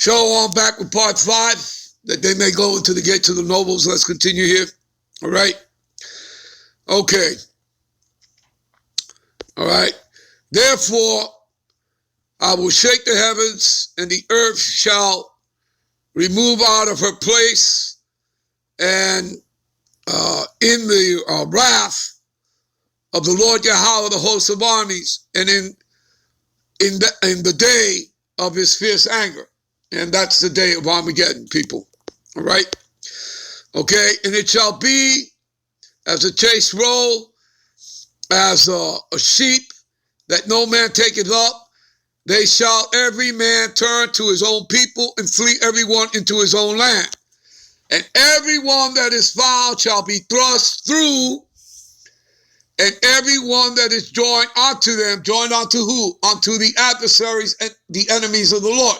Show on back with part 5, that they may go into the gates of the nobles. Let's continue here. All right. Okay. All right. Therefore, I will shake the heavens, and the earth shall remove out of her place, and in the wrath of the Lord Yahweh, the host of armies, and in the day of his fierce anger. And that's the day of Armageddon, people. All right? Okay, and it shall be as a chase roll, as a sheep that no man taketh up. They shall every man turn to his own people and flee everyone into his own land. And everyone that is found shall be thrust through, and everyone that is joined unto them, joined unto who? Unto the adversaries and the enemies of the Lord.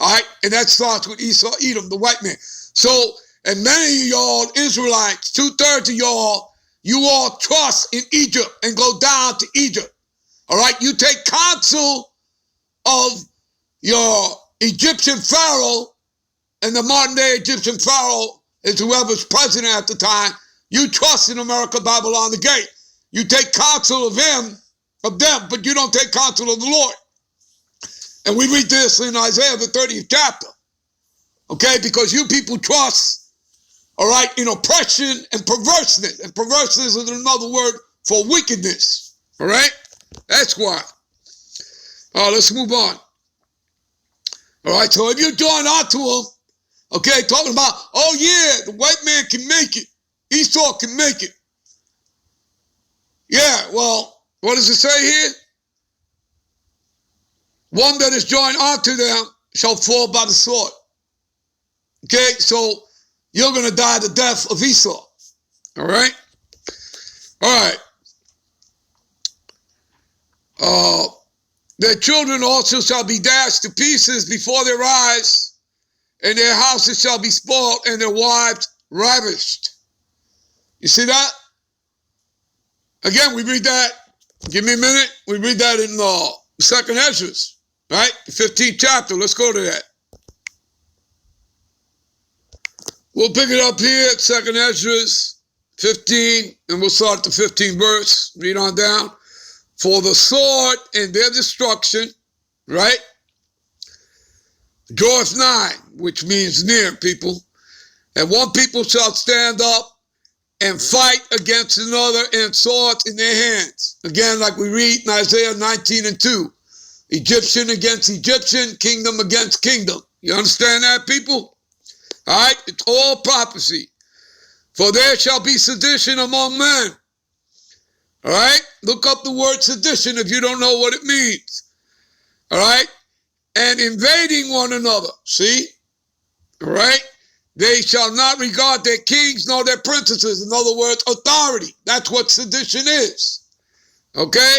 All right, and that starts with Esau, Edom, the white man. So, and many of y'all Israelites, 2/3 of y'all, you all trust in Egypt and go down to Egypt. All right, you take counsel of your Egyptian Pharaoh, and the modern day Egyptian Pharaoh is whoever's president at the time. You trust in America, Babylon the Gate. You take counsel of them, but you don't take counsel of the Lord. And we read this in Isaiah, the 30th chapter. Okay, because you people trust, all right, in oppression and perverseness. And perverseness is another word for wickedness. All right? That's why. Let's move on. All right, so if you join on to them, okay, talking about, oh yeah, the white man can make it. Esau can make it. Yeah, well, what does it say here? One that is joined unto them shall fall by the sword. Okay, so you're going to die the death of Esau. All right? All right. Their children also shall be dashed to pieces before their eyes, and their houses shall be spoiled, and their wives ravished. You see that? Again, we read that. Give me a minute. We read that in the 2nd Ezra, right? The 15th chapter. Let's go to that. We'll pick it up here at 2nd Ezra 15, and we'll start at the 15th verse. Read on down. For the sword and their destruction, right, draweth nigh, which means near, people. And one people shall stand up and fight against another, and swords in their hands. Again, like we read in Isaiah 19:2. Egyptian against Egyptian, kingdom against kingdom. You understand that, people? All right? It's all prophecy. For there shall be sedition among men. All right? Look up the word sedition if you don't know what it means. All right? And invading one another. See? All right? They shall not regard their kings nor their princesses. In other words, authority. That's what sedition is. Okay?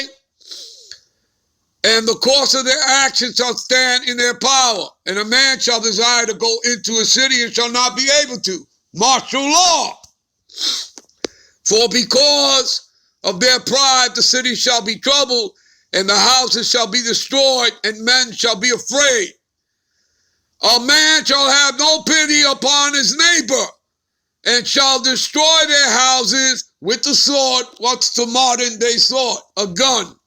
And the course of their actions shall stand in their power. And a man shall desire to go into a city and shall not be able to. Martial law. For because of their pride, the city shall be troubled, and the houses shall be destroyed, and men shall be afraid. A man shall have no pity upon his neighbor, and shall destroy their houses with the sword. What's the modern day sword? A gun.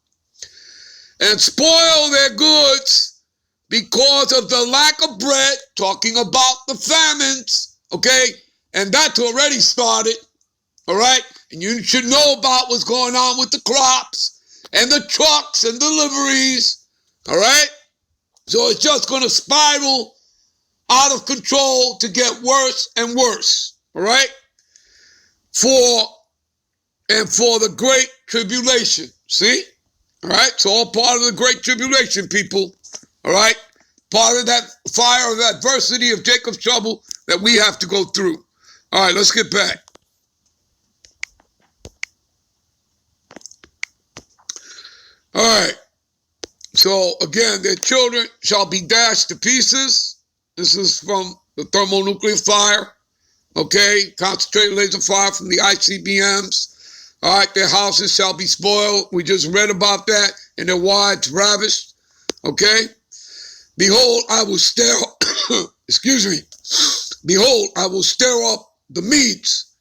And spoil their goods because of the lack of bread, talking about the famines, okay? And that's already started, all right? And you should know about what's going on with the crops and the trucks and deliveries, all right? So it's just going to spiral out of control to get worse and worse, all right? For the great tribulation, see? All right, it's all part of the great tribulation, people, all right? Part of that fire of adversity of Jacob's trouble that we have to go through. All right, let's get back. All right, so again, their children shall be dashed to pieces. This is from the thermonuclear fire, okay? Concentrated laser fire from the ICBMs. All right, their houses shall be spoiled. We just read about that. And their wives ravished, okay? Behold, I will stare excuse me, behold, I will stir up the Medes.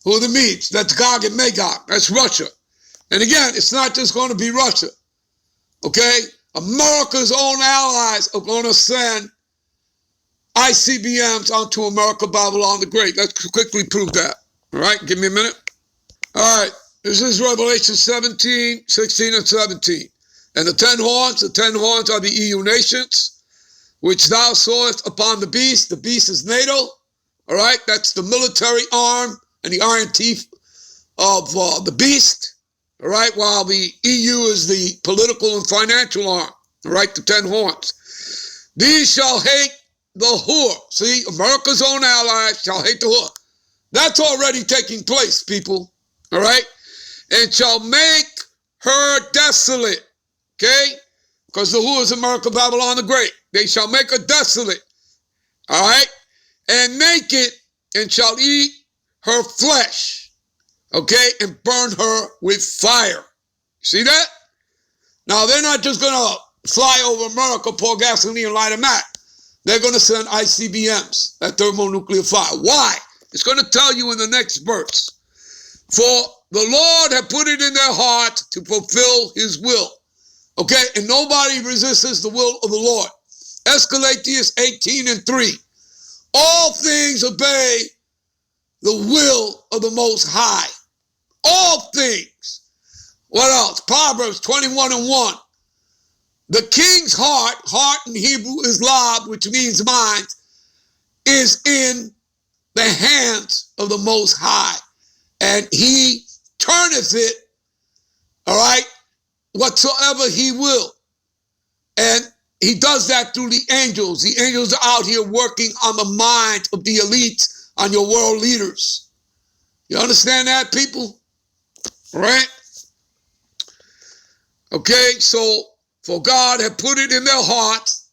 Who are the Medes? That's Gog and Magog. That's Russia. And again, it's not just going to be Russia. Okay? America's own allies are going to send ICBMs onto America, Babylon the Great. Let's quickly prove that. All right? Give me a minute. All right. This is Revelation 17, 16, and 17. And the 10 horns are the EU nations, which thou sawest upon the beast. The beast is NATO. All right? That's the military arm and the iron teeth of the beast. All right? While the EU is the political and financial arm. All right? The 10 horns. These shall hate the whore. See, America's own allies shall hate the whore. That's already taking place, people. All right? And shall make her desolate. Okay? Because the whore is America, Babylon the Great. They shall make her desolate. All right? And naked, and shall eat her flesh. Okay? And burn her with fire. See that? Now, they're not just going to fly over America, pour gasoline, and light a match. They're going to send ICBMs, that thermonuclear fire. Why? It's going to tell you in the next verse. For the Lord had put it in their heart to fulfill his will. Okay? And nobody resists the will of the Lord. Escalatius 18:3. All things obey the will of the Most High. All things. What else? Proverbs 21:1. The king's heart in Hebrew is lab, which means mind, is in the hands of the Most High. And he turneth it, all right, whatsoever he will. And he does that through the angels. The angels are out here working on the mind of the elites, on your world leaders. You understand that, people? All right? Okay, so for God had put it in their hearts,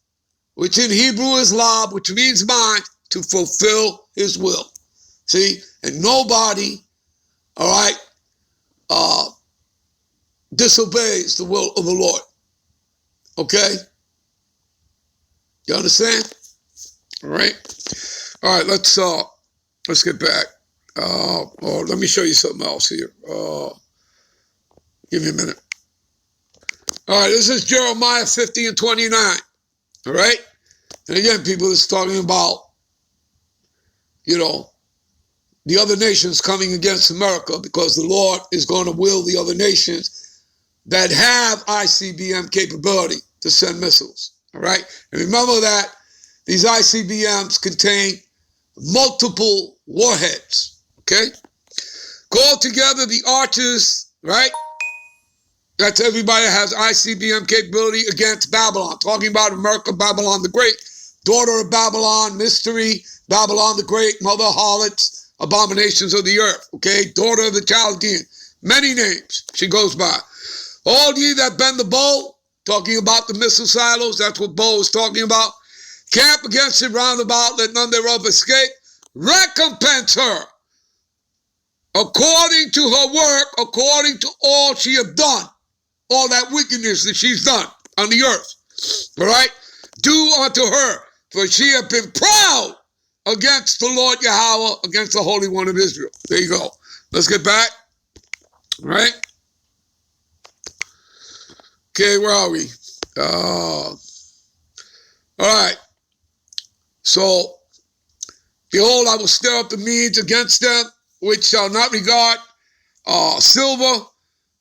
which in Hebrew is lab, which means mind, to fulfill his will. See? And nobody, all right, disobeys the will of the Lord. Okay? You understand? All right? All right, let's get back. Or let me show you something else here. Give me a minute. All right, this is Jeremiah 50:29. All right? And again, people, it's talking about, you know, the other nations coming against America, because the Lord is going to will the other nations that have ICBM capability to send missiles. All right? And remember that these ICBMs contain multiple warheads. Okay? Call together the archers, right? That's everybody that has ICBM capability against Babylon. Talking about America, Babylon the Great, daughter of Babylon, mystery, Babylon the Great, mother of harlots, abominations of the earth. Okay? Daughter of the Chaldean. Many names she goes by. All ye that bend the bow, talking about the missile silos, that's what bow is talking about. Camp against it round about, let none thereof escape. Recompense her according to her work, according to all she have done, all that wickedness that she's done on the earth. All right? Do unto her, for she hath been proud against the Lord Yahweh, against the Holy One of Israel. There you go. Let's get back. All right? Okay, where are we? All right. So, behold, I will stir up the Medes against them, which shall not regard silver.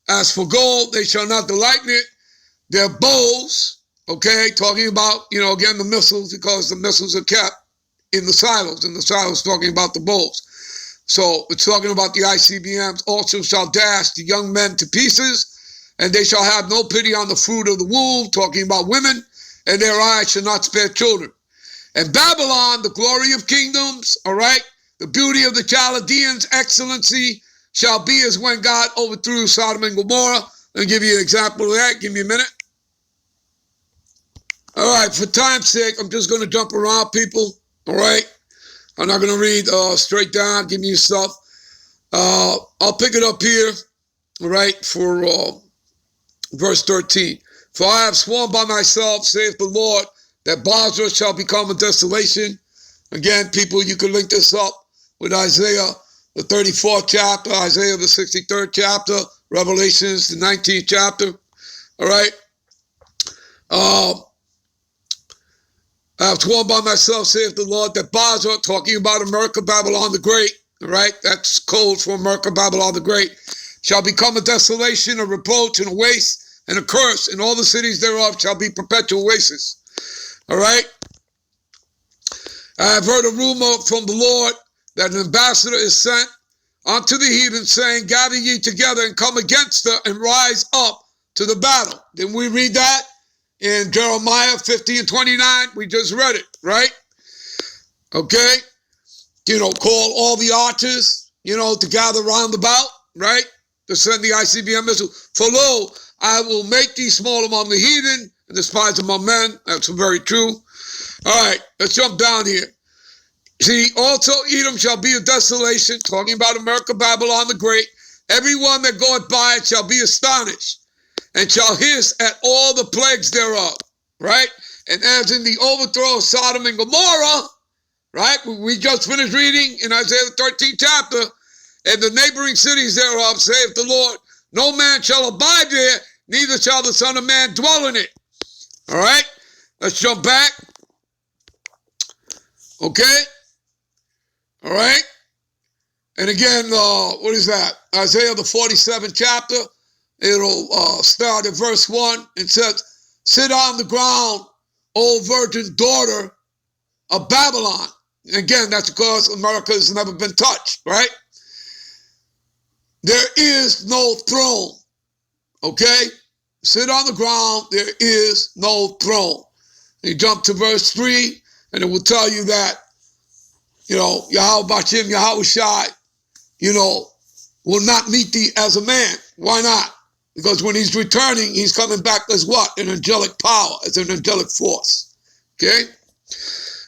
As for gold, they shall not delight in it. Their bows, okay, talking about, again, the missiles, because the missiles are kept in the silos, and the silos talking about the bows. So, it's talking about the ICBMs. Also shall dash the young men to pieces, and they shall have no pity on the fruit of the womb, talking about women, and their eyes shall not spare children. And Babylon, the glory of kingdoms, all right, the beauty of the Chaldeans, excellency, shall be as when God overthrew Sodom and Gomorrah. Let me give you an example of that. Give me a minute. All right, for time's sake, I'm just going to jump around, people, all right? I'm not going to read straight down, give me stuff. I'll pick it up here, all right, for verse 13. For I have sworn by myself, saith the Lord, that Basra shall become a desolation. Again, people, you can link this up with Isaiah, the 34th chapter, Isaiah, the 63rd chapter, Revelations, the 19th chapter. All right. I have sworn by myself, saith the Lord, that Basra, talking about America, Babylon the Great, all right, that's code for America, Babylon the Great, shall become a desolation, a reproach, and a waste, and a curse, and all the cities thereof shall be perpetual wastes. All right? I have heard a rumor from the Lord that an ambassador is sent unto the heathen, saying, gather ye together and come against her and rise up to the battle. Didn't we read that in Jeremiah 50:29? We just read it, right? Okay? Call all the archers, to gather round about, right? To send the ICBM missile. For lo, I will make thee small among the heathen and despise among men. That's very true. All right, let's jump down here. See, also Edom shall be a desolation, talking about America, Babylon the Great. Everyone that goeth by it shall be astonished, and shall hiss at all the plagues thereof, right? And as in the overthrow of Sodom and Gomorrah, right? We just finished reading in Isaiah the 13th chapter, and the neighboring cities thereof, saith the Lord, no man shall abide there, neither shall the Son of Man dwell in it. All right? Let's jump back. Okay? All right? And again, what is that? Isaiah the 47th chapter. It'll start at verse 1. It says, sit on the ground, O virgin daughter of Babylon. Again, that's because America has never been touched, right? There is no throne, okay? Sit on the ground, there is no throne. You jump to verse 3, and it will tell you that, Yahweh Bashim, Yahweh Shai, will not meet thee as a man. Why not? Because when he's returning, he's coming back as what? An angelic power, as an angelic force, okay?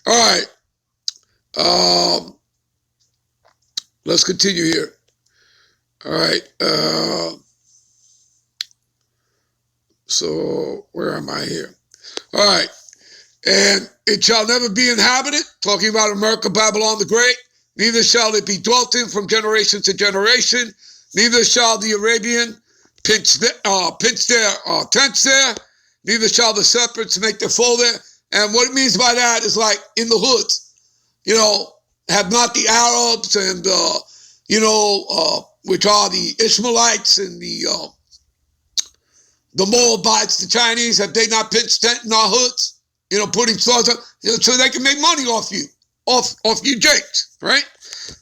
All right. Let's continue here. All right. So where am I here? All right. And it shall never be inhabited, talking about America, Babylon the Great. Neither shall it be dwelt in from generation to generation. Neither shall the Arabian pitch their tents there. Neither shall the shepherds make their fold there. And what it means by that is like in the hoods. Have not the Arabs and, which are the Ishmaelites and the Moabites, the Chinese, have they not pitched tent in our hoods? Putting stores up, so they can make money off you, off you jakes, right?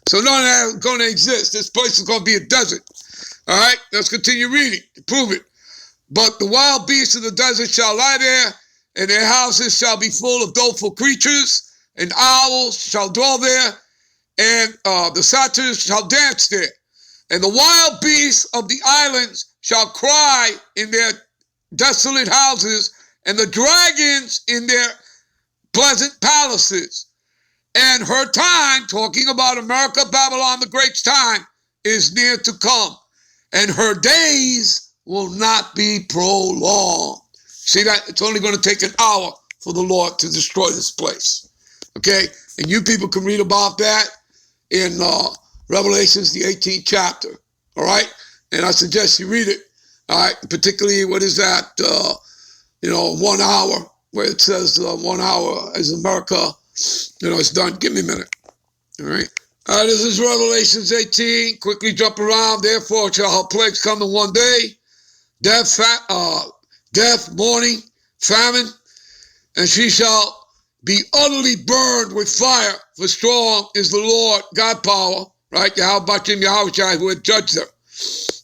So none of that is going to exist. This place is going to be a desert. All right, let's continue reading to prove it. But the wild beasts of the desert shall lie there, and their houses shall be full of doleful creatures, and owls shall dwell there, and the satyrs shall dance there. And the wild beasts of the islands shall cry in their desolate houses, and the dragons in their pleasant palaces. And her time, talking about America, Babylon the Great's time, is near to come. And her days will not be prolonged. See that? It's only going to take an hour for the Lord to destroy this place. Okay? And you people can read about that in Revelations, the 18th chapter. All right? And I suggest you read it. All right? Particularly, what is that? 1 hour, where it says 1 hour as America, it's done. Give me a minute. All right? This is Revelations 18. Quickly jump around. Therefore shall her plagues come in one day. Death, mourning, famine, and she shall be utterly burned with fire, for strong is the Lord God power, right? Yahweh Bashim Yahweh who had judged her.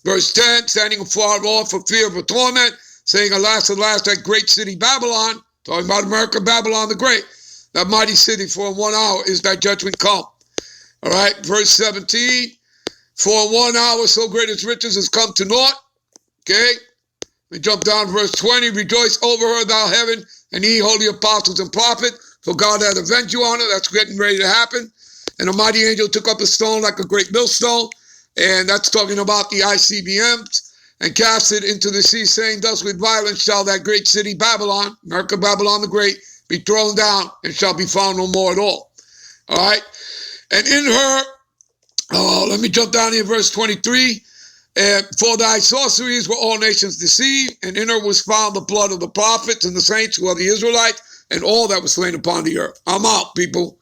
Verse 10, standing afar off for fear of a torment, saying, alas, alas, that great city Babylon, talking about America, Babylon the Great, that mighty city, for in 1 hour is that judgment come. All right, verse 17, for in 1 hour so great as riches has come to naught. Okay, we jump down to verse 20, rejoice over her, thou heaven, and ye holy apostles and prophets, for God hath avenged you on her. That's getting ready to happen. And a mighty angel took up a stone like a great millstone, and that's talking about the ICBMs, and cast it into the sea, saying, thus with violence shall that great city Babylon, America, Babylon the Great, be thrown down and shall be found no more at all. All right. And in her, let me jump down here, verse 23. And for thy sorceries were all nations deceived, and in her was found the blood of the prophets and the saints who are the Israelites, and all that was slain upon the earth. I'm out, people.